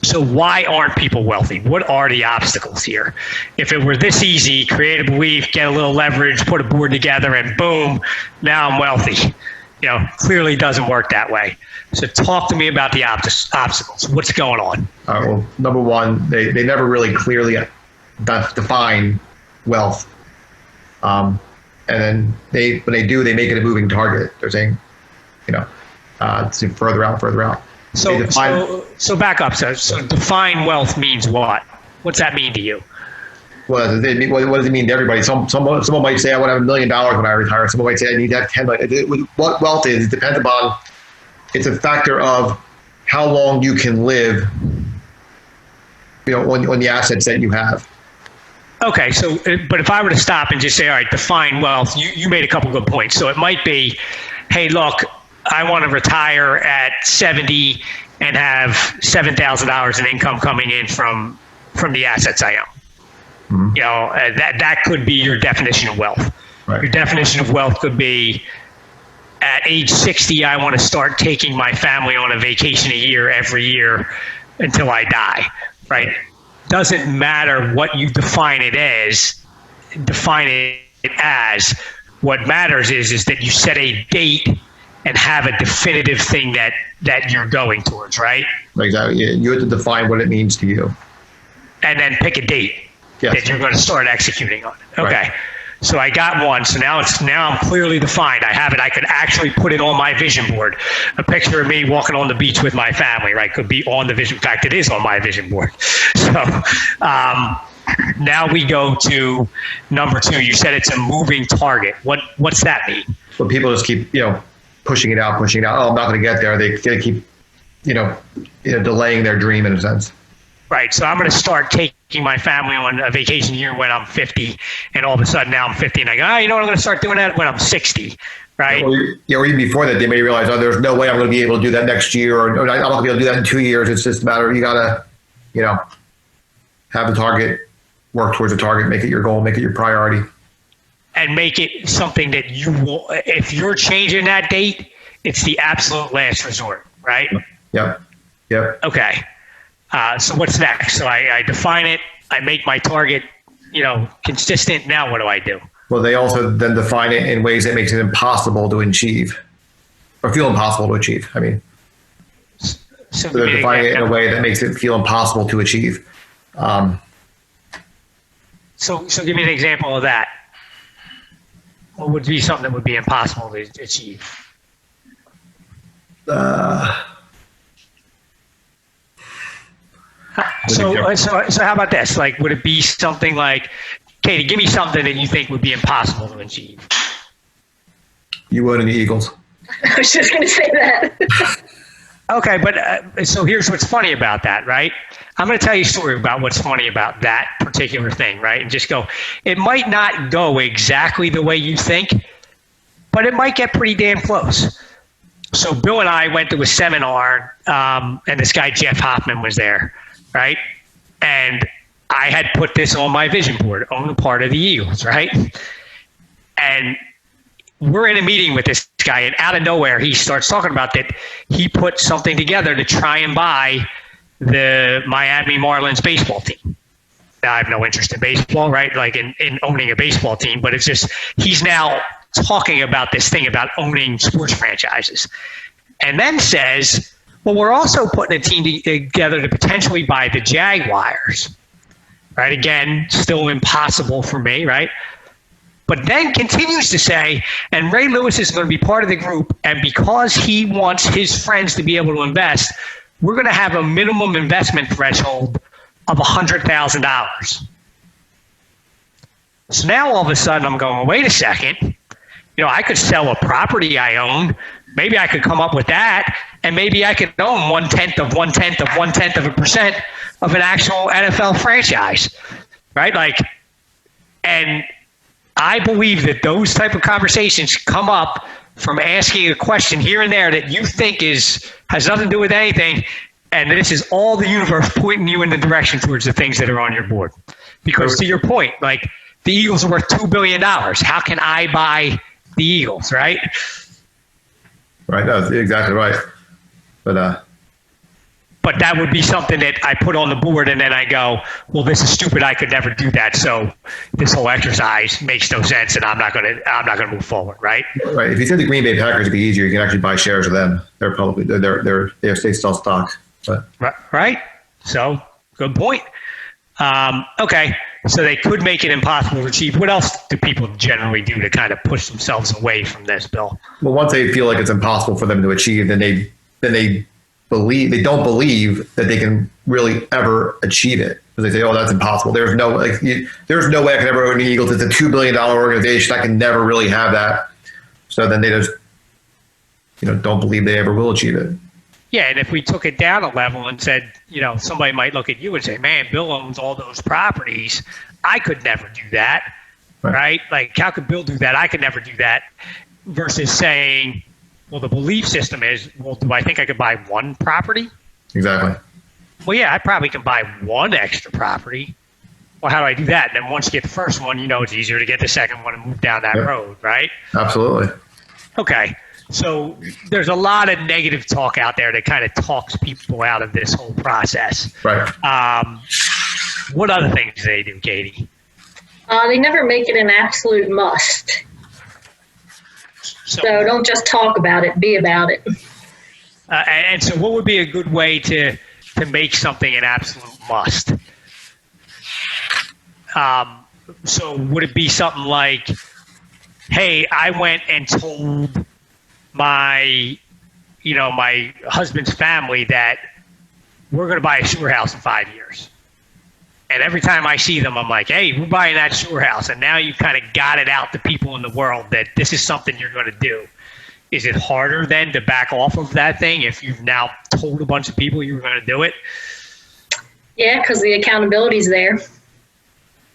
So why aren't people wealthy? What are the obstacles here? If it were this easy, create a belief, get a little leverage, put a board together, and boom, now I'm wealthy. Clearly doesn't work that way. So talk to me about the obstacles. What's going on? Well, number one, they never really clearly define wealth. And then when they do, they make it a moving target. They're saying, it's further out. So back up. So define wealth means what? What's that mean to you? Well, what does it mean to everybody? Someone might say, I want to have $1 million when I retire. Someone might say, I need to have 10 million. What wealth is, it depends upon, it's a factor of how long you can live, on the assets that you have. Okay, but if I were to stop and just say, all right, define wealth, you made a couple good points. So it might be, hey, look, I want to retire at 70 and have $7,000 in income coming in from the assets I own. Mm-hmm. That could be your definition of wealth. Right. Your definition of wealth could be, at age 60, I want to start taking my family on a vacation a year every year until I die, right? Doesn't matter what you define it as. What matters is that you set a date and have a definitive thing that you're going towards, right? Exactly. You have to define what it means to you. And then pick a date that you're going to start executing on. Okay. Right. So I got one. So now I'm clearly defined. I have it. I could actually put it on my vision board. A picture of me walking on the beach with my family, right? Could be on the vision. In fact, it is on my vision board. So now we go to number 2. You said it's a moving target. What's that mean? Well, people just keep, pushing it out. Oh, I'm not going to get there. They keep, delaying their dream in a sense. Right. So I'm going to start taking my family on a vacation here when I'm 50, and all of a sudden now I'm 50, and I go, I'm going to start doing that when I'm 60, right? Or even before that, they may realize, there's no way I'm going to be able to do that next year, or I'm not going to be able to do that in 2 years. It's just a matter of, you got to, have a target, work towards a target, make it your goal, make it your priority. And make it something that you will, if you're changing that date, it's the absolute last resort, right? Yep. Okay. So what's next? So I define it, I make my target, consistent. Now what do I do? Well, they also then define it in ways that makes it impossible to achieve, or feel impossible to achieve. I mean, so they're defining it in a way that makes it feel impossible to achieve. So give me an example of that. What would be something that would be impossible to achieve? So how about this? Like, would it be something like, Katie, give me something that you think would be impossible to achieve? You would in the Eagles. I was just going to say that. Okay, but so here's what's funny about that, right? I'm going to tell you a story about what's funny about that particular thing, right? And just go, it might not go exactly the way you think, but it might get pretty damn close. So Bill and I went to a seminar, and this guy, Jeff Hoffman, was there, right? And I had put this on my vision board, own a part of the Eagles, right? And we're in a meeting with this guy, and out of nowhere, he starts talking about that he put something together to try and buy the Miami Marlins baseball team. Now, I have no interest in baseball, right? Like in owning a baseball team, but it's just, he's now talking about this thing about owning sports franchises. And then says, well, we're also putting a team together to potentially buy the Jaguars, right? Again, still impossible for me, right? But then continues to say, and Ray Lewis is going to be part of the group, and because he wants his friends to be able to invest, we're going to have a minimum investment threshold of $100,000. So now all of a sudden I'm going, wait a second, I could sell a property I own. Maybe I could come up with that, and maybe I could own 0.1% of an actual NFL franchise, right? And I believe that those type of conversations come up from asking a question here and there that you think has nothing to do with anything, and this is all the universe pointing you in the direction towards the things that are on your board. Because to your point, like, the Eagles are worth $2 billion. How can I buy the Eagles, right? Right, that's exactly right. But but that would be something that I put on the board, and then I go, well, this is stupid. I could never do that. So this whole exercise makes no sense, and I'm not gonna move forward, right? Right. If you said the Green Bay Packers would be easier, you can actually buy shares of them. They're publicly they sell stock. But Right. So good point. Okay. So they could make it impossible to achieve. What else do people generally do to kind of push themselves away from this, Bill? well, once they feel like it's impossible for them to achieve, then they don't believe that they can really ever achieve it, because they say, "Oh, that's impossible. There's no there's no way I can ever own the Eagles. It's a $2 billion organization. I can never really have that." So then they just don't believe they ever will achieve it. Yeah, and if we took it down a level and said, somebody might look at you and say, man, Bill owns all those properties. I could never do that, right? Like, how could Bill do that? I could never do that. Versus saying, well, the belief system is, well, do I think I could buy one property? Exactly. Well, yeah, I probably can buy one extra property. Well, how do I do that? And then once you get the first one, it's easier to get the second one and move down that road, right? Absolutely. Okay. So there's a lot of negative talk out there that kind of talks people out of this whole process. Right. What other things do they do, Katie? They never make it an absolute must. So don't just talk about it, be about it. And so what would be a good way to make something an absolute must? So would it be something like, hey, I went and told my husband's family that we're going to buy a sewer house in 5 years. And every time I see them, I'm like, hey, we're buying that sewer house. And now you've kind of got it out to people in the world that this is something you're going to do. Is it harder then to back off of that thing if you've now told a bunch of people you were going to do it? Yeah, because the accountability's there.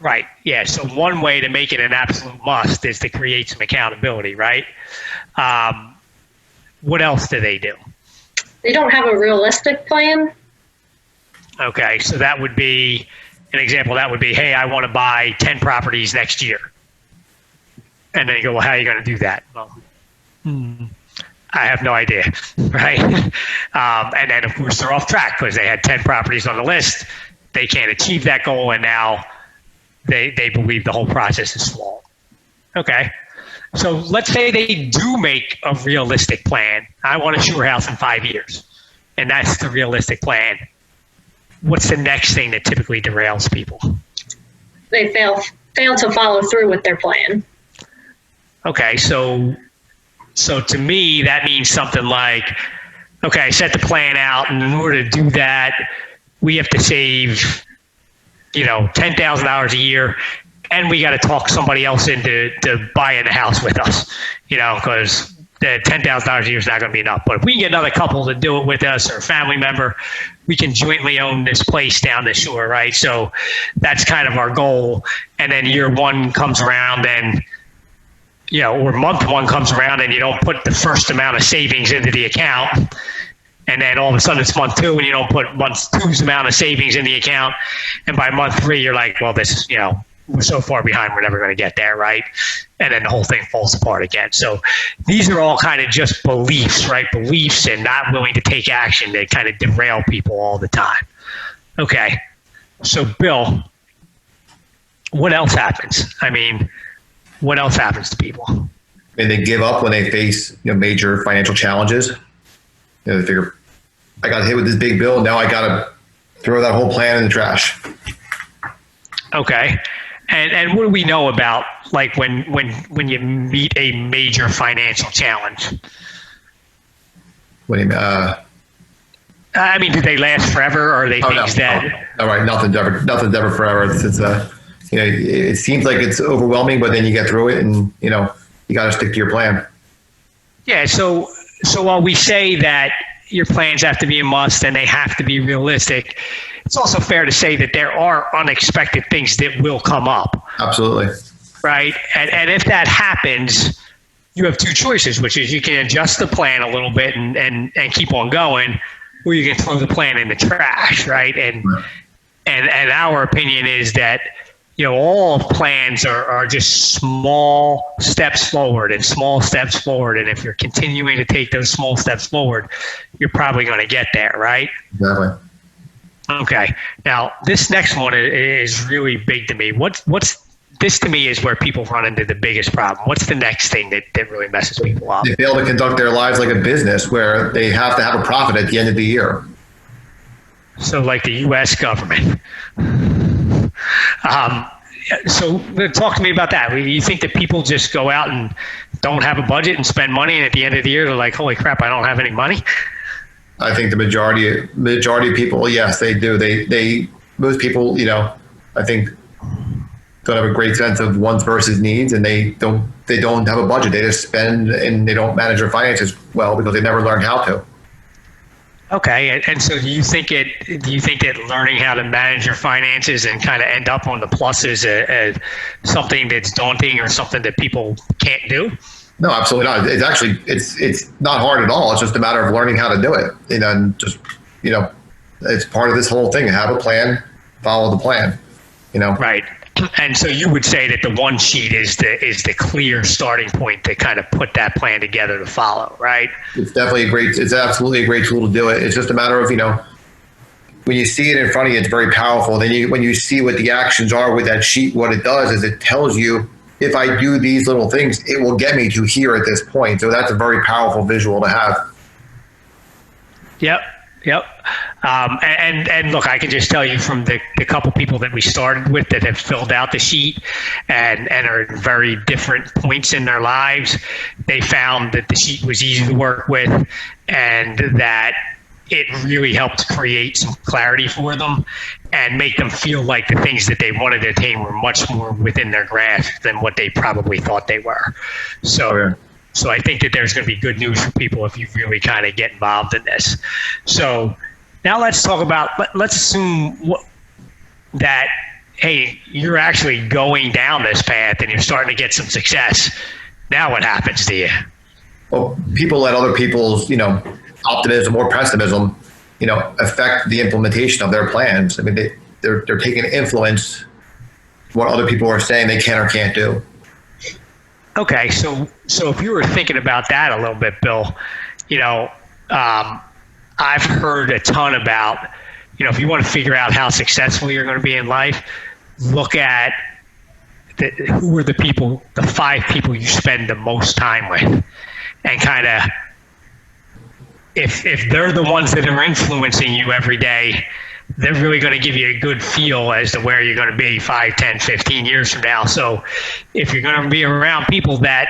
Right. Yeah. So one way to make it an absolute must is to create some accountability, right? What else do they do? They don't have a realistic plan. Okay. So that would be an example. That would be, hey, I want to buy 10 properties next year. And then you go, well, how are you going to do that? Well, I have no idea, right? And then, of course, they're off track because they had 10 properties on the list. They can't achieve that goal, and now they believe the whole process is flawed. Okay. So let's say they do make a realistic plan. I want a sewer house in 5 years, and that's the realistic plan. What's the next thing that typically derails people? They fail to follow through with their plan. Okay, so to me, that means something like, okay, I set the plan out, and in order to do that, we have to save, $10,000 a year, and we got to talk somebody else into buying the house with us, because the $10,000 a year is not going to be enough. But if we can get another couple to do it with us or a family member, we can jointly own this place down the shore, right? So that's kind of our goal. And then year one comes around and, or month one comes around and you don't put the first amount of savings into the account. And then all of a sudden it's month two and you don't put month two's amount of savings in the account. And by month three, you're like, well, this is, we're so far behind, we're never going to get there, right? And then the whole thing falls apart again. So these are all kind of just beliefs, right? Beliefs and not willing to take action that kind of derail people all the time. Okay. So, Bill, what else happens? I mean, what else happens to people? And they give up when they face major financial challenges. They figure, I got hit with this big bill, now I got to throw that whole plan in the trash. Okay. And what do we know about, like, when you meet a major financial challenge? What do you mean? I mean, do they last forever, or are they things that? All right, nothing's ever forever. It seems like it's overwhelming, but then you get through it, and you got to stick to your plan. Yeah. So while we say that your plans have to be a must and they have to be realistic, it's also fair to say that there are unexpected things that will come up. Absolutely. Right. And if that happens, you have two choices, which is you can adjust the plan a little bit and keep on going, or you can throw the plan in the trash. Right. And our opinion is that all plans are just small steps forward and small steps forward. And if you're continuing to take those small steps forward, you're probably going to get there, right? Exactly. Okay. Now, this next one is really big to me. What's this to me is where people run into the biggest problem. What's the next thing that really messes people up? They fail to conduct their lives like a business where they have to have a profit at the end of the year. So like the U.S. government. So talk to me about that. You think that people just go out and don't have a budget and spend money, and at the end of the year, they're like, holy crap, I don't have any money? I think the majority of people, yes, they do. Most people, I think don't have a great sense of wants versus needs, and they don't have a budget. They just spend, and they don't manage their finances well because they never learned how to. Okay, and so do you think that learning how to manage your finances and kind of end up on the pluses is something that's daunting or something that people can't do? No, absolutely not. It's actually it's not hard at all. It's just a matter of learning how to do it. And just it's part of this whole thing. Have a plan, follow the plan. Right. And so you would say that the one sheet is the clear starting point to kind of put that plan together to follow, right? It's absolutely a great tool to do it. It's just a matter of, when you see it in front of you, it's very powerful. Then when you see what the actions are with that sheet, what it does is it tells you, if I do these little things, it will get me to here at this point. So that's a very powerful visual to have. Yep. And look, I can just tell you from the couple people that we started with that have filled out the sheet and are at very different points in their lives, they found that the sheet was easy to work with and that it really helped create some clarity for them and make them feel like the things that they wanted to attain were much more within their grasp than what they probably thought they were. So I think that there's going to be good news for people if you really kind of get involved in this. So now let's talk about, let's assume that, hey, you're actually going down this path and you're starting to get some success. Now what happens to you? Well, people let other people's, optimism or pessimism, affect the implementation of their plans. I mean, they're taking influence what other people are saying they can or can't do. Okay, so if you were thinking about that a little bit, Bill, I've heard a ton about, if you want to figure out how successful you're going to be in life, look at who are the 5 people you spend the most time with, and kind of, if they're the ones that are influencing you every day, they're really going to give you a good feel as to where you're going to be 5, 10, 15 years from now. So if you're going to be around people that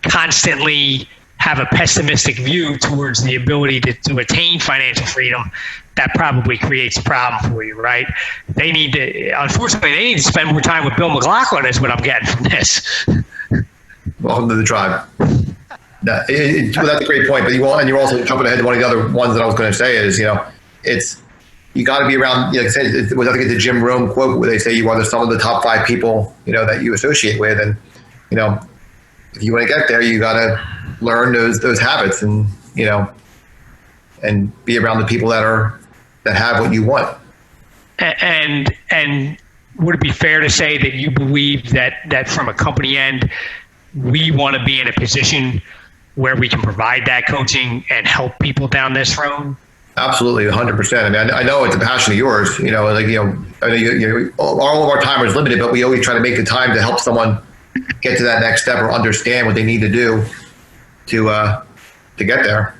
constantly have a pessimistic view towards the ability to attain financial freedom, that probably creates a problem for you, right? Unfortunately, they need to spend more time with Bill McLaughlin is what I'm getting from this. Welcome to the tribe. That's a great point, but you're also jumping ahead to one of the other ones that I was going to say is, you got to be around, like I said, I think it's the Jim Rome quote where they say you are the sum of the top 5 people, that you associate with. And, if you want to get there, you got to learn those habits and, and be around the people that have what you want. And would it be fair to say that you believe that from a company end, we want to be in a position where we can provide that coaching and help people down this road? Absolutely, 100%. I mean, I know it's a passion of yours. I know all of our time is limited, but we always try to make the time to help someone get to that next step or understand what they need to do to get there.